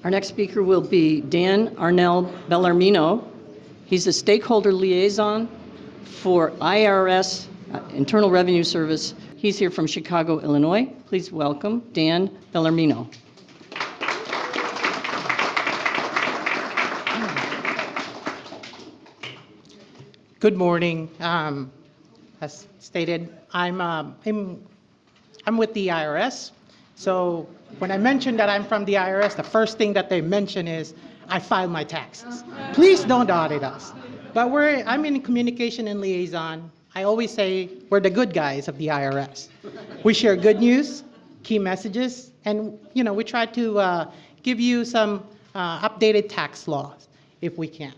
Our next speaker will be Dan Arnell Bellarmino. He's a stakeholder liaison for IRS, Internal Revenue Service. He's here from Chicago, Illinois. Please welcome Dan Bellarmino. Good morning. As stated, I'm with the IRS. So when I mention that I'm from the IRS, the first thing that they mention is I filed my taxes. Please don't audit us. But I'm in communication and liaison. I always say we're the good guys of the IRS. We share good news, key messages, and we try to give you some updated tax laws if we can.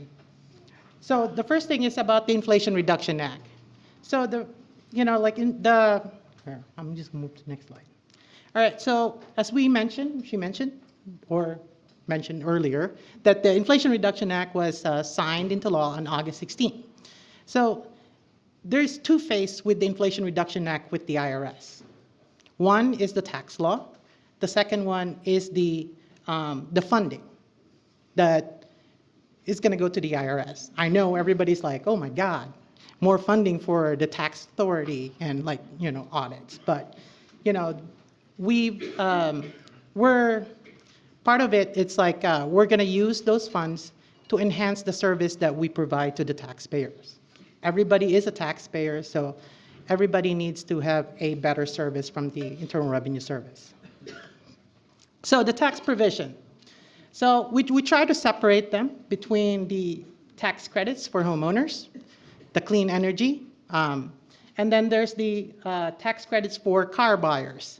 So the first thing is about the Inflation Reduction Act. So I'm just gonna move to the next slide. All right, so as she mentioned earlier, that the Inflation Reduction Act was signed into law on August 16. So there's two phases with the Inflation Reduction Act with the IRS. One is the tax law. The second one is the funding that is going to go to the IRS. I know everybody's like, oh my God, more funding for the tax authority and audits, but we're part of it. It's like we're going to use those funds to enhance the service that we provide to the taxpayers. Everybody is a taxpayer, so everybody needs to have a better service from the Internal Revenue Service. So the tax provision. So we try to separate them between the tax credits for homeowners, the clean energy, and then there's the tax credits for car buyers,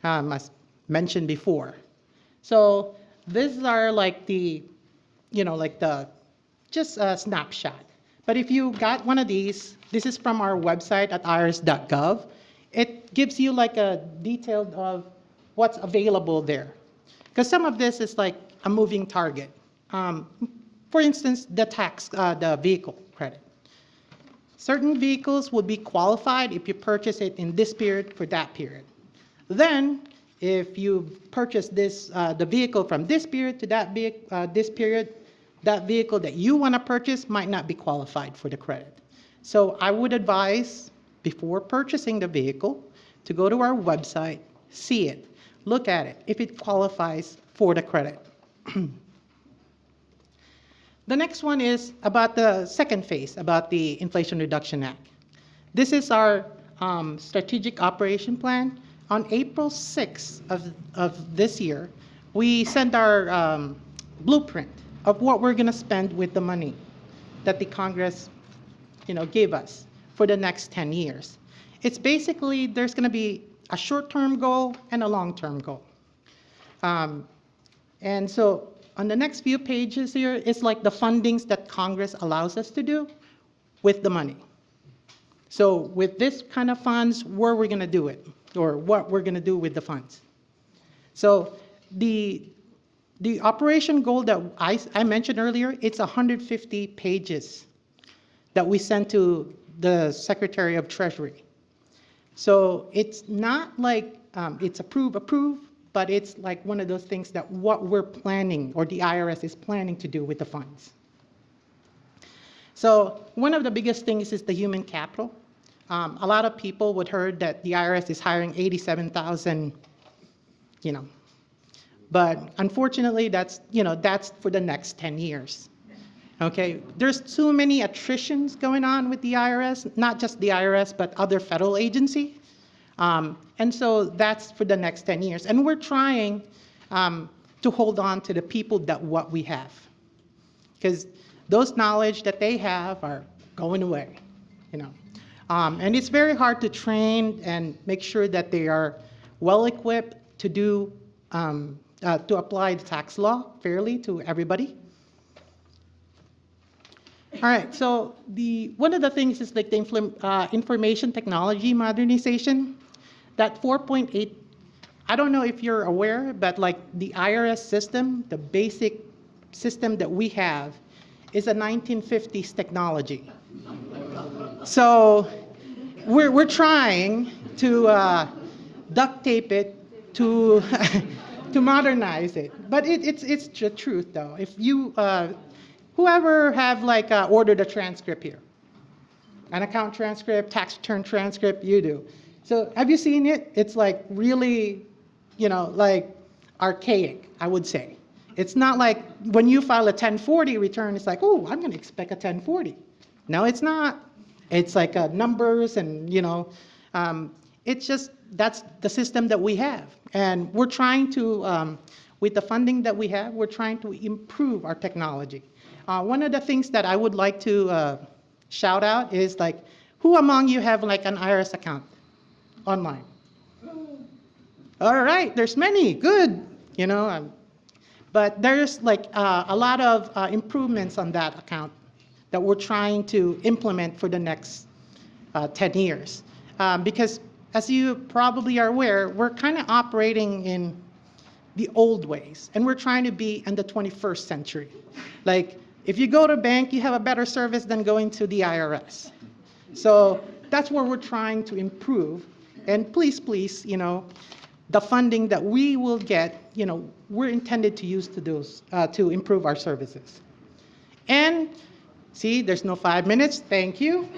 as mentioned before. So these are just a snapshot. But if you got one of these, this is from our website at irs.gov. It gives you a detail of what's available there. Because some of this is like a moving target. For instance, the vehicle credit. Certain vehicles would be qualified if you purchase it in this period for that period. Then, if you purchase the vehicle from this period to this period, that vehicle that you want to purchase might not be qualified for the credit. So I would advise, before purchasing the vehicle, to go to our website, see it, look at it, if it qualifies for the credit. The next one is about the second phase, about the Inflation Reduction Act. This is our strategic operation plan. On April 6th of this year, we sent our blueprint of what we're going to spend with the money that the Congress gave us for the next 10 years. It's basically, there's going to be a short-term goal and a long-term goal. And so on the next few pages here, it's like the fundings that Congress allows us to do with the money. So with this kind of funds, where we're going to do it, or what we're going to do with the funds. So the operation goal that I mentioned earlier, it's 150 pages that we sent to the Secretary of Treasury. So it's not like it's approve, but it's like one of those things that what we're planning, or the IRS is planning to do with the funds. So one of the biggest things is the human capital. A lot of people would heard that the IRS is hiring 87,000, but unfortunately that's for the next 10 years. Okay, there's too many attritions going on with the IRS, not just the IRS, but other federal agencies. And so that's for the next 10 years. And we're trying to hold on to the people that what we have. Because those knowledge that they have are going away, And it's very hard to train and make sure that they are well equipped to do, to apply the tax law fairly to everybody. All right, so one of the things is like the information technology modernization. That 4.8, I don't know if you're aware, but like the IRS system, the basic system that we have is a 1950s technology. So we're trying to duct tape it to to modernize it. But it's the truth, though. If you, whoever have like ordered a transcript here, an account transcript, tax return transcript, you do. So have you seen it? It's like really, like archaic, I would say. It's not like when you file a 1040 return, it's like, oh, I'm going to expect a 1040. No, it's not. It's like numbers and, it's just, that's the system that we have. And we're trying to, with the funding that we have, we're trying to improve our technology. One of the things that I would like to shout out is like, who among you have like an IRS account online? All right, there's many, good, but there's like a lot of improvements on that account that we're trying to implement for the next 10 years. Because as you probably are aware, we're kind of operating in the old ways, and we're trying to be in the 21st century. Like, if you go to a bank, you have a better service than going to the IRS. So that's where we're trying to improve. And please, the funding that we will get, we're intended to use to those to improve our services. And see, there's no 5 minutes. Thank you.